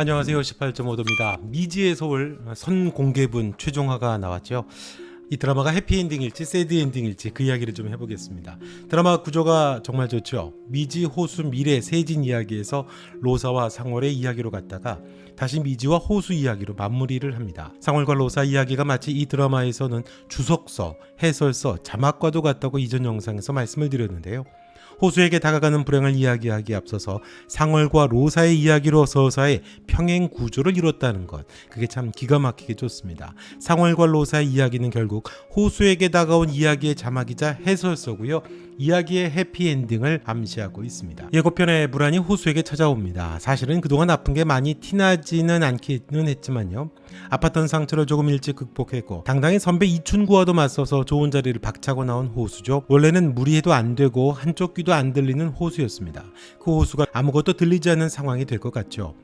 안녕하세요. 18.5도입니다. 미지의 서울 선공개분 최종화가 나왔죠. 이 드라마가 해피엔딩일지 새드엔딩일지 그 이야기를 좀 해보겠습니다. 드라마 구조가 정말 좋죠. 미지, 호수, 미래, 세진 이야기에서 로사와 상월의 이야기로 갔다가 다시 미지와 호수 이야기로 마무리를 합니다. 상월과 로사 이야기가 마치 이 드라마에서는 주석서, 해설서, 자막과도 같다고 이전 영상에서 말씀을 드렸는데요. 호수에게 다가가는 불행을 이야기하기에 앞서서 상월과 로사의 이야기로 서사의 평행 구조를 이뤘다는 것, 그게 참 기가 막히게 좋습니다. 상월과 로사의 이야기는 결국 호수에게 다가온 이야기의 자막이자 해설서고요. 이야기의 해피엔딩을 암시하고 있습니다. 예고편의 불안이 호수에게 찾아옵니다. 사실은 그동안 아픈 게 많이 티나지는 않기는 했지만요. 아팠던 상처를 조금 일찍 극복했고 당당히 선배 이춘구와도 맞서서 좋은 자리를 박차고 나온 호수죠. 원래는 무리해도 안 되고 한쪽 귀도 안 들리는 호수였습니다. 그 호수가 아무것도 들리지 않는 상황이 될 것 같죠.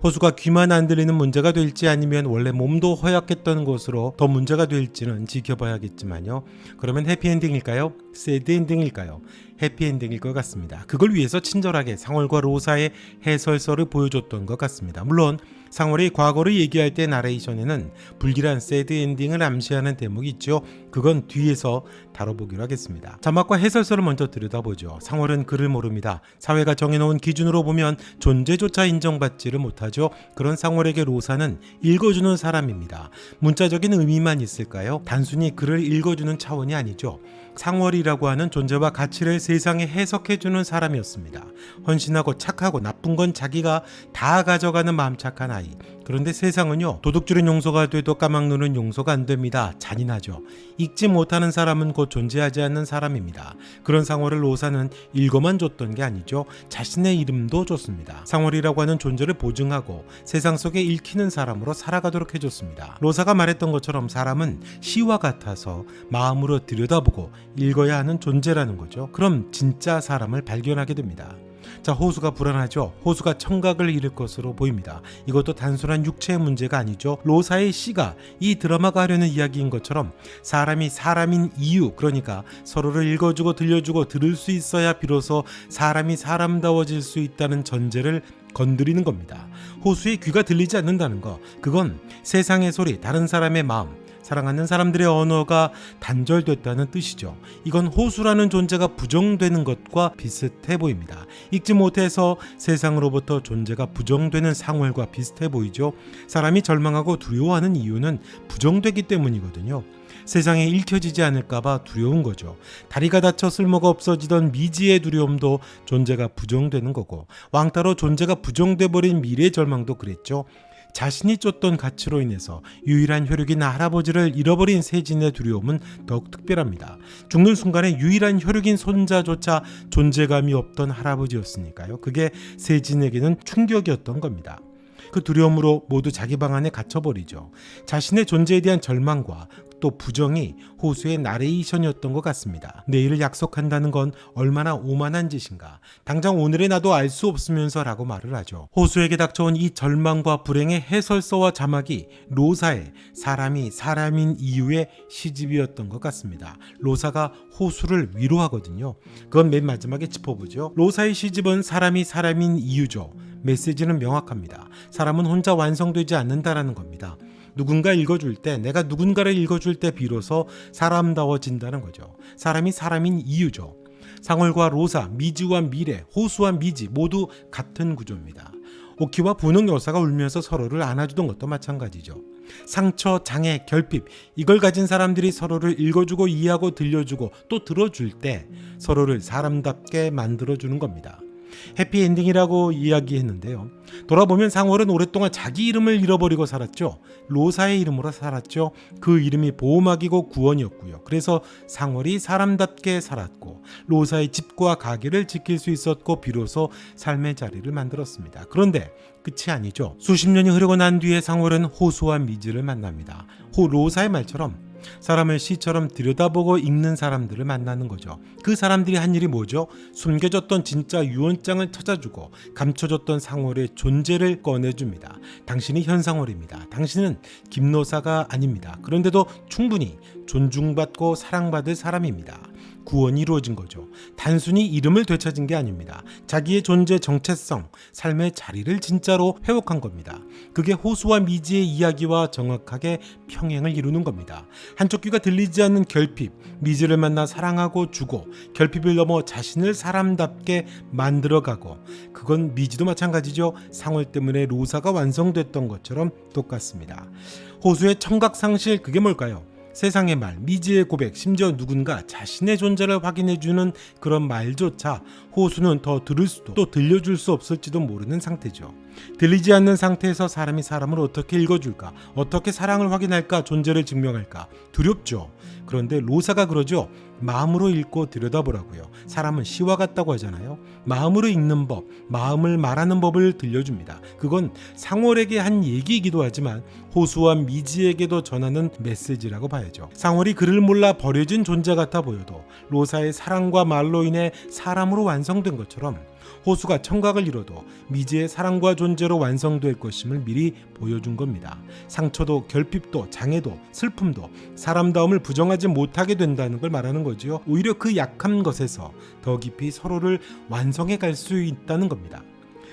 호수가 귀만 안 들리는 문제가 될지 아니면 원래 몸도 허약했던 것으로 더 문제가 될지는 지켜봐야겠지만요. 그러면 해피엔딩일까요? 새드엔딩일까요? 해피엔딩일 것 같습니다. 그걸 위해서 친절하게 상월과 로사의 해설서를 보여줬던 것 같습니다. 물론 상월이 과거를 얘기할 때 나레이션에는 불길한 새드엔딩을 암시하는 대목이 있죠. 그건 뒤에서 다뤄보기로 하겠습니다. 자막과 해설서를 먼저 들여다보죠. 상월은 글을 모릅니다. 사회가 정해놓은 기준으로 보면 존재조차 인정받지를 못하죠. 그런 상월에게 로사는 읽어주는 사람입니다. 문자적인 의미만 있을까요? 단순히 글을 읽어주는 차원이 아니죠. 상월이라고 하는 존재와 가치를 세상에 해석해주는 사람이었습니다. 헌신하고 착하고 나쁜 건 자기가 다 가져가는 마음 착한 아이. 그런데 세상은요, 도둑질은 용서가 돼도 까막눈은 용서가 안 됩니다. 잔인하죠. 읽지 못하는 사람은 곧 존재하지 않는 사람입니다. 그런 상월을 로사는 읽어만 줬던 게 아니죠. 자신의 이름도 줬습니다. 상월이라고 하는 존재를 보증하고 세상 속에 읽히는 사람으로 살아가도록 해줬습니다. 로사가 말했던 것처럼 사람은 시와 같아서 마음으로 들여다보고 읽어야 하는 존재라는 거죠. 그럼 진짜 사람을 발견하게 됩니다. 자, 호수가 불안하죠. 호수가 청각을 잃을 것으로 보입니다. 이것도 단순한 육체의 문제가 아니죠. 로사의 시가 이 드라마가 하려는 이야기인 것처럼 사람이 사람인 이유, 그러니까 서로를 읽어주고 들려주고 들을 수 있어야 비로소 사람이 사람다워질 수 있다는 전제를 건드리는 겁니다. 호수의 귀가 들리지 않는다는 거, 그건 세상의 소리, 다른 사람의 마음, 사랑하는 사람들의 언어가 단절됐다는 뜻이죠. 이건 호수라는 존재가 부정되는 것과 비슷해 보입니다. 읽지 못해서 세상으로부터 존재가 부정되는 상월과 비슷해 보이죠. 사람이 절망하고 두려워하는 이유는 부정되기 때문이거든요. 세상에 읽혀지지 않을까봐 두려운 거죠. 다리가 다쳐 쓸모가 없어지던 미지의 두려움도 존재가 부정되는 거고, 왕따로 존재가 부정돼 버린 미래의 절망도 그랬죠. 자신이 쫓던 가치로 인해서 유일한 혈육인 할아버지를 잃어버린 세진의 두려움은 더욱 특별합니다. 죽는 순간에 유일한 혈육인 손자조차 존재감이 없던 할아버지였으니까요. 그게 세진에게는 충격이었던 겁니다. 그 두려움으로 모두 자기 방 안에 갇혀버리죠. 자신의 존재에 대한 절망과 또 부정이 호수의 나레이션이었던 것 같습니다. 내일을 약속한다는 건 얼마나 오만한 짓인가. 당장 오늘의 나도 알 수 없으면서 라고 말을 하죠. 호수에게 닥쳐온 이 절망과 불행의 해설서와 자막이 로사의 사람이 사람인 이유의 시집이었던 것 같습니다. 로사가 호수를 위로하거든요. 그건 맨 마지막에 짚어보죠. 로사의 시집은 사람이 사람인 이유죠. 메시지는 명확합니다. 사람은 혼자 완성되지 않는다라는 겁니다. 누군가 읽어줄 때, 내가 누군가를 읽어줄 때 비로소 사람다워진다는 거죠. 사람이 사람인 이유죠. 상월과 로사, 미지와 미래, 호수와 미지 모두 같은 구조입니다. 오키와 분홍 여사가 울면서 서로를 안아주던 것도 마찬가지죠. 상처, 장애, 결핍, 이걸 가진 사람들이 서로를 읽어주고 이해하고 들려주고 또 들어줄 때 서로를 사람답게 만들어주는 겁니다. 해피엔딩이라고 이야기했는데요. 돌아보면 상월은 오랫동안 자기 이름을 잃어버리고 살았죠. 로사의 이름으로 살았죠. 그 이름이 보호막이고 구원이었고요. 그래서 상월이 사람답게 살았고 로사의 집과 가게를 지킬 수 있었고 비로소 삶의 자리를 만들었습니다. 그런데 끝이 아니죠. 수십 년이 흐르고 난 뒤에 상월은 호수와 미지를 만납니다. 로사의 말처럼 사람을 시처럼 들여다보고 읽는 사람들을 만나는 거죠. 그 사람들이 한 일이 뭐죠? 숨겨졌던 진짜 유언장을 찾아주고 감춰졌던 상월의 존재를 꺼내줍니다. 당신이 현상월입니다. 당신은 김노사가 아닙니다. 그런데도 충분히 존중받고 사랑받을 사람입니다. 구원이 이루어진 거죠. 단순히 이름을 되찾은 게 아닙니다. 자기의 존재 정체성, 삶의 자리를 진짜로 회복한 겁니다. 그게 호수와 미지의 이야기와 정확하게 평행을 이루는 겁니다. 한쪽 귀가 들리지 않는 결핍, 미지를 만나 사랑하고 주고 결핍을 넘어 자신을 사람답게 만들어가고, 그건 미지도 마찬가지죠. 상월 때문에 로사가 완성됐던 것처럼 똑같습니다. 호수의 청각상실, 그게 뭘까요? 세상의 말, 미지의 고백, 심지어 누군가 자신의 존재를 확인해주는 그런 말조차 호수는 더 들을 수도 또 들려줄 수 없을지도 모르는 상태죠. 들리지 않는 상태에서 사람이 사람을 어떻게 읽어줄까? 어떻게 사랑을 확인할까? 존재를 증명할까? 두렵죠. 그런데 로사가 그러죠. 마음으로 읽고 들여다보라고요. 사람은 시와 같다고 하잖아요. 마음으로 읽는 법, 마음을 말하는 법을 들려줍니다. 그건 상월에게 한 얘기이기도 하지만 호수와 미지에게도 전하는 메시지라고 봐야죠. 상월이 그를 몰라 버려진 존재 같아 보여도 로사의 사랑과 말로 인해 사람으로 완성된 것처럼 호수가 청각을 잃어도 미지의 사랑과 존재로 완성될 것임을 미리 보여준 겁니다. 상처도 결핍도 장애도 슬픔도 사람다움을 부정하지 못하게 된다는 걸 말하는 거지요. 오히려 그 약한 것에서 더 깊이 서로를 완성해 갈 수 있다는 겁니다.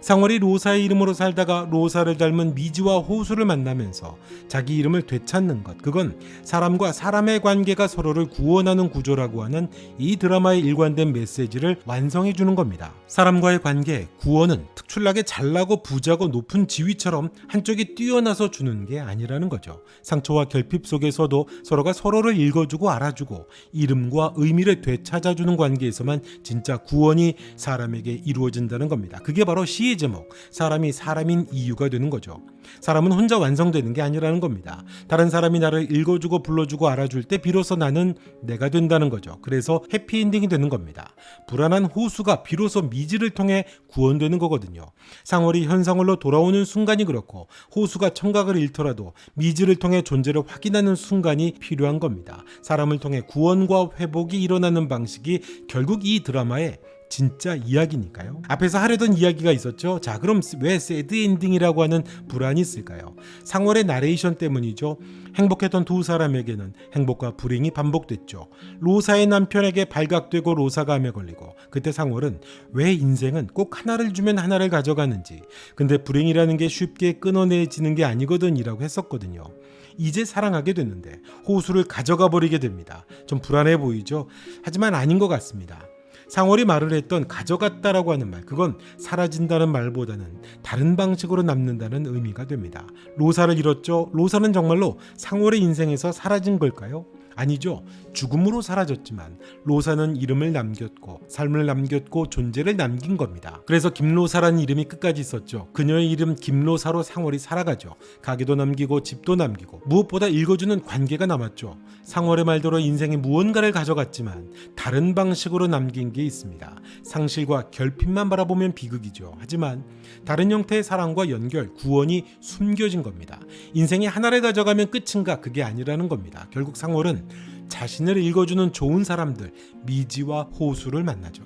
상월이 로사의 이름으로 살다가 로사를 닮은 미지와 호수를 만나면서 자기 이름을 되찾는 것, 그건 사람과 사람의 관계가 서로를 구원하는 구조라고 하는 이 드라마의 일관된 메시지를 완성해 주는 겁니다. 사람과의 관계, 구원은 특출나게 잘나고 부자고 높은 지위처럼 한쪽이 뛰어나서 주는 게 아니라는 거죠. 상처와 결핍 속에서도 서로가 서로를 읽어주고 알아주고 이름과 의미를 되찾아주는 관계에서만 진짜 구원이 사람에게 이루어진다는 겁니다. 그게 바로 시의 제목, 사람이 사람인 이유가 되는 거죠. 사람은 혼자 완성되는 게 아니라는 겁니다. 다른 사람이 나를 읽어주고 불러주고 알아줄 때 비로소 나는 내가 된다는 거죠. 그래서 해피엔딩이 되는 겁니다. 불안한 호수가 비로소 미지를 통해 구원되는 거거든요. 상월이 현상월로 돌아오는 순간이 그렇고 호수가 청각을 잃더라도 미지를 통해 존재를 확인하는 순간이 필요한 겁니다. 사람을 통해 구원과 회복이 일어나는 방식이 결국 이 드라마의 진짜 이야기니까요. 앞에서 하려던 이야기가 있었죠. 자, 그럼 왜 새드 엔딩이라고 하는 불안이 있을까요? 상월의 나레이션 때문이죠. 행복했던 두 사람에게는 행복과 불행이 반복됐죠. 로사의 남편에게 발각되고 로사가 암에 걸리고, 그때 상월은 왜 인생은 꼭 하나를 주면 하나를 가져가는지, 근데 불행이라는 게 쉽게 끊어내지는 게 아니거든 이라고 했었거든요. 이제 사랑하게 됐는데 호수를 가져가 버리게 됩니다. 좀 불안해 보이죠? 하지만 아닌 것 같습니다. 상월이 말을 했던 가져갔다라고 하는 말, 그건 사라진다는 말보다는 다른 방식으로 남는다는 의미가 됩니다. 로사를 잃었죠. 로사는 정말로 상월의 인생에서 사라진 걸까요? 아니죠. 죽음으로 사라졌지만 로사는 이름을 남겼고 삶을 남겼고 존재를 남긴 겁니다. 그래서 김로사라는 이름이 끝까지 있었죠. 그녀의 이름 김로사로 상월이 살아가죠. 가게도 남기고 집도 남기고 무엇보다 읽어주는 관계가 남았죠. 상월의 말대로 인생이 무언가를 가져갔지만 다른 방식으로 남긴 게 있습니다. 상실과 결핍만 바라보면 비극이죠. 하지만 다른 형태의 사랑과 연결, 구원이 숨겨진 겁니다. 인생이 하나를 가져가면 끝인가? 그게 아니라는 겁니다. 결국 상월은 자신을 읽어주는 좋은 사람들, 미지와 호수를 만나죠.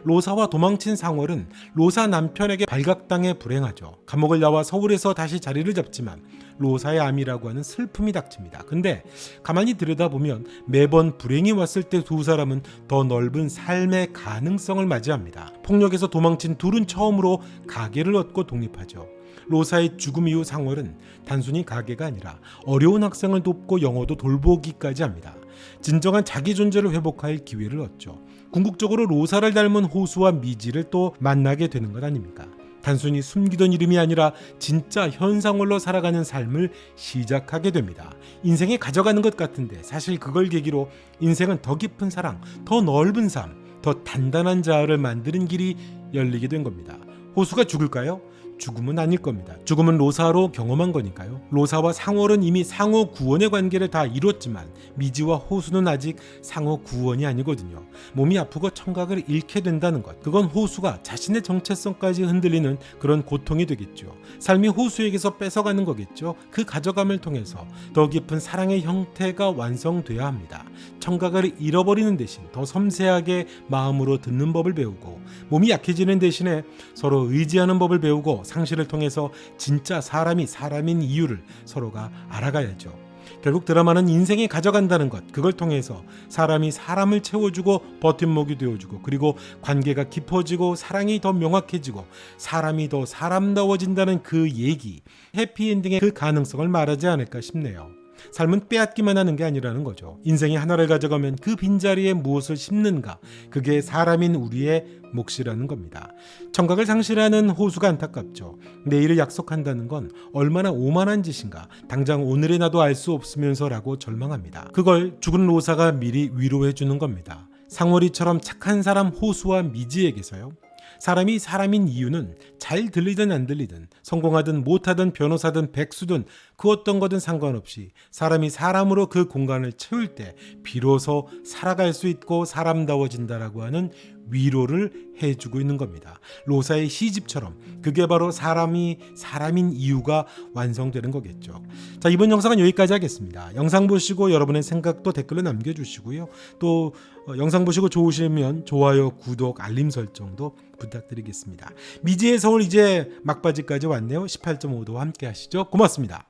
로사와 도망친 상월은 로사 남편에게 발각당해 불행하죠. 감옥을 나와 서울에서 다시 자리를 잡지만 로사의 암이라고 하는 슬픔이 닥칩니다. 근데 가만히 들여다보면 매번 불행이 왔을 때 두 사람은 더 넓은 삶의 가능성을 맞이합니다. 폭력에서 도망친 둘은 처음으로 가게를 얻고 독립하죠. 로사의 죽음 이후 상월은 단순히 가게가 아니라 어려운 학생을 돕고 영어도 돌보기까지 합니다. 진정한 자기 존재를 회복할 기회를 얻죠. 궁극적으로 로사를 닮은 호수와 미지를 또 만나게 되는 것 아닙니까? 단순히 숨기던 이름이 아니라 진짜 현상월로 살아가는 삶을 시작하게 됩니다. 인생이 가져가는 것 같은데 사실 그걸 계기로 인생은 더 깊은 사랑, 더 넓은 삶, 더 단단한 자아를 만드는 길이 열리게 된 겁니다. 호수가 죽을까요? 죽음은 아닐 겁니다. 죽음은 로사로 경험한 거니까요. 로사와 상월은 이미 상호 구원의 관계를 다 이뤘지만 미지와 호수는 아직 상호 구원이 아니거든요. 몸이 아프고 청각을 잃게 된다는 것, 그건 호수가 자신의 정체성까지 흔들리는 그런 고통이 되겠죠. 삶이 호수에게서 뺏어가는 거겠죠. 그 가져감을 통해서 더 깊은 사랑의 형태가 완성돼야 합니다. 청각을 잃어버리는 대신 더 섬세하게 마음으로 듣는 법을 배우고, 몸이 약해지는 대신에 서로 의지하는 법을 배우고, 상실을 통해서 진짜 사람이 사람인 이유를 서로가 알아가야죠. 결국 드라마는 인생이 가져간다는 것, 그걸 통해서 사람이 사람을 채워주고 버팀목이 되어주고, 그리고 관계가 깊어지고 사랑이 더 명확해지고 사람이 더 사람다워진다는 그 얘기, 해피엔딩의 그 가능성을 말하지 않을까 싶네요. 삶은 빼앗기만 하는 게 아니라는 거죠. 인생의 하나를 가져가면 그 빈자리에 무엇을 심는가, 그게 사람인 우리의 몫이라는 겁니다. 청각을 상실하는 호수가 안타깝죠. 내일을 약속한다는 건 얼마나 오만한 짓인가, 당장 오늘의 나도 알 수 없으면서라고 절망합니다. 그걸 죽은 로사가 미리 위로해 주는 겁니다. 상월이처럼 착한 사람 호수와 미지에게서요. 사람이 사람인 이유는 잘 들리든 안 들리든, 성공하든 못하든, 변호사든 백수든 그 어떤 거든 상관없이 사람이 사람으로 그 공간을 채울 때 비로소 살아갈 수 있고 사람다워진다라고 하는 위로를 해주고 있는 겁니다. 로사의 시집처럼 그게 바로 사람이 사람인 이유가 완성되는 거겠죠. 자, 이번 영상은 여기까지 하겠습니다. 영상 보시고 여러분의 생각도 댓글로 남겨주시고요. 또 영상 보시고 좋으시면 좋아요, 구독, 알림 설정도 부탁드리겠습니다. 미지의 서울 이제 막바지까지 왔네요. 18.5도 함께 하시죠. 고맙습니다.